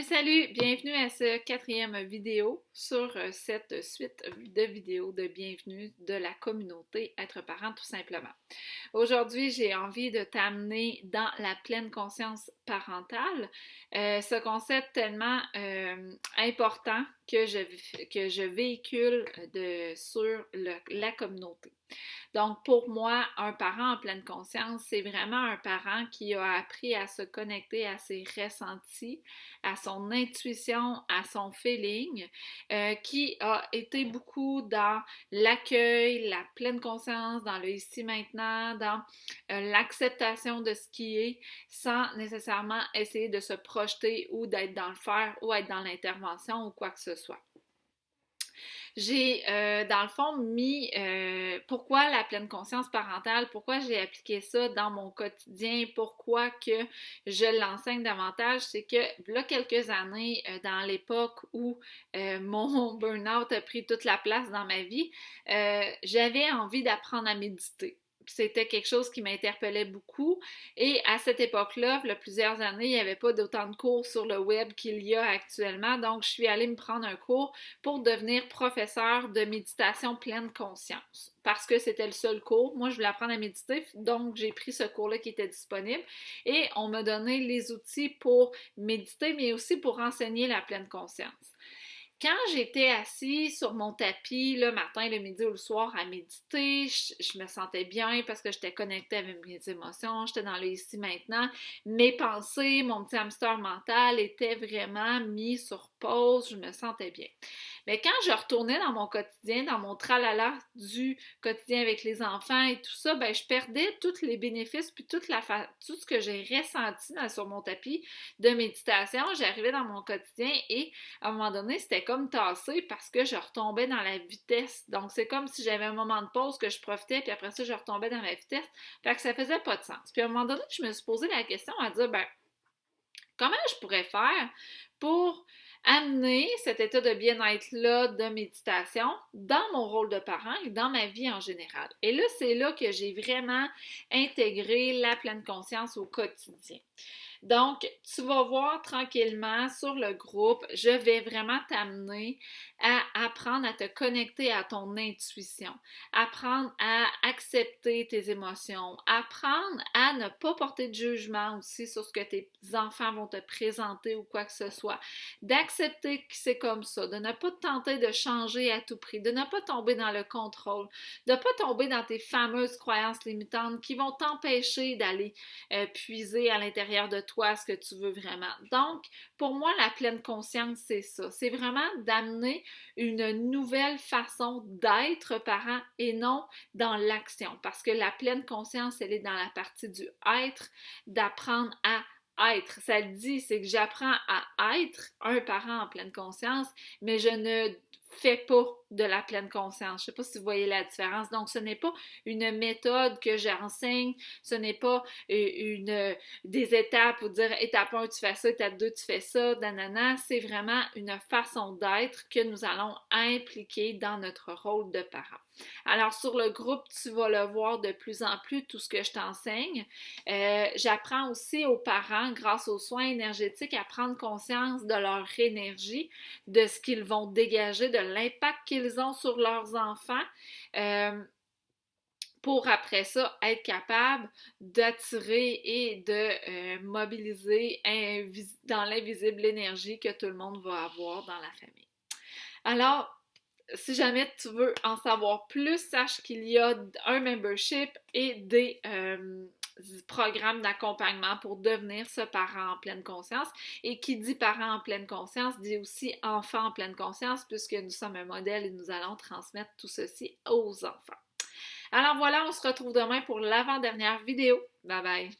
Salut! Bienvenue à ce quatrième vidéo sur cette suite de vidéos de bienvenue de la communauté Être parent tout simplement. Aujourd'hui, j'ai envie de t'amener dans la pleine conscience parentale, ce concept tellement important que je véhicule sur la communauté. Donc, pour moi, un parent en pleine conscience, c'est vraiment un parent qui a appris à se connecter à ses ressentis, à son intuition, à son feeling, qui a été beaucoup dans l'accueil, la pleine conscience, dans le ici maintenant, dans l'acceptation de ce qui est, sans nécessairement essayer de se projeter ou d'être dans le faire ou être dans l'intervention ou quoi que ce soit. J'ai, dans le fond, mis pourquoi la pleine conscience parentale, pourquoi j'ai appliqué ça dans mon quotidien, pourquoi que je l'enseigne davantage, c'est que là, quelques années, dans l'époque où mon burn-out a pris toute la place dans ma vie, j'avais envie d'apprendre à méditer. C'était quelque chose qui m'interpellait beaucoup. Et à cette époque-là, il y a plusieurs années, il n'y avait pas d'autant de cours sur le web qu'il y a actuellement. Donc, je suis allée me prendre un cours pour devenir professeur de méditation pleine conscience. Parce que c'était le seul cours. Moi, je voulais apprendre à méditer, donc j'ai pris ce cours-là qui était disponible. Et on m'a donné les outils pour méditer, mais aussi pour enseigner la pleine conscience. Quand j'étais assise sur mon tapis le matin, le midi ou le soir à méditer, je me sentais bien parce que j'étais connectée avec mes émotions, j'étais dans le ici maintenant. Mes pensées, mon petit hamster mental était vraiment mis sur pause, je me sentais bien. Mais quand je retournais dans mon quotidien, dans mon tralala du quotidien avec les enfants et tout ça, ben je perdais tous les bénéfices puis tout ce que j'ai ressenti sur mon tapis de méditation. J'arrivais dans mon quotidien et à un moment donné, c'était comme tassé parce que je retombais dans la vitesse. Donc, c'est comme si j'avais un moment de pause que je profitais, puis après ça, je retombais dans ma vitesse. Fait que ça faisait pas de sens. Puis à un moment donné, je me suis posé la question à dire, ben, comment je pourrais faire pour amener cet état de bien-être-là de méditation dans mon rôle de parent et dans ma vie en général. Et là, c'est là que j'ai vraiment intégré la pleine conscience au quotidien. Donc, tu vas voir tranquillement sur le groupe, je vais vraiment t'amener à apprendre à te connecter à ton intuition, apprendre à accepter tes émotions, apprendre à ne pas porter de jugement aussi sur ce que tes enfants vont te présenter ou quoi que ce soit, d'accepter que c'est comme ça, de ne pas tenter de changer à tout prix, de ne pas tomber dans le contrôle, de ne pas tomber dans tes fameuses croyances limitantes qui vont t'empêcher d'aller puiser à l'intérieur de toi ce que tu veux vraiment. Donc, pour moi, la pleine conscience, c'est ça. C'est vraiment d'amener une nouvelle façon d'être parent et non dans l'action. Parce que la pleine conscience, elle est dans la partie du être, d'apprendre à être. Ça le dit, c'est que j'apprends à être un parent en pleine conscience, mais je ne fais pas de la pleine conscience. Je ne sais pas si vous voyez la différence. Donc, ce n'est pas une méthode que j'enseigne, ce n'est pas des étapes pour dire étape 1, tu fais ça, étape 2, tu fais ça, nanana. C'est vraiment une façon d'être que nous allons impliquer dans notre rôle de parent. Alors, sur le groupe, tu vas le voir de plus en plus, tout ce que je t'enseigne. J'apprends aussi aux parents, grâce aux soins énergétiques, à prendre conscience de leur énergie, de ce qu'ils vont dégager, de l'impact qu'ils ont sur leurs enfants. Pour après ça, être capable d'attirer et de mobiliser dans l'invisible l'énergie que tout le monde va avoir dans la famille. Alors, si jamais tu veux en savoir plus, sache qu'il y a un membership et des programmes d'accompagnement pour devenir ce parent en pleine conscience. Et qui dit parent en pleine conscience dit aussi enfant en pleine conscience, puisque nous sommes un modèle et nous allons transmettre tout ceci aux enfants. Alors voilà, on se retrouve demain pour l'avant-dernière vidéo. Bye bye!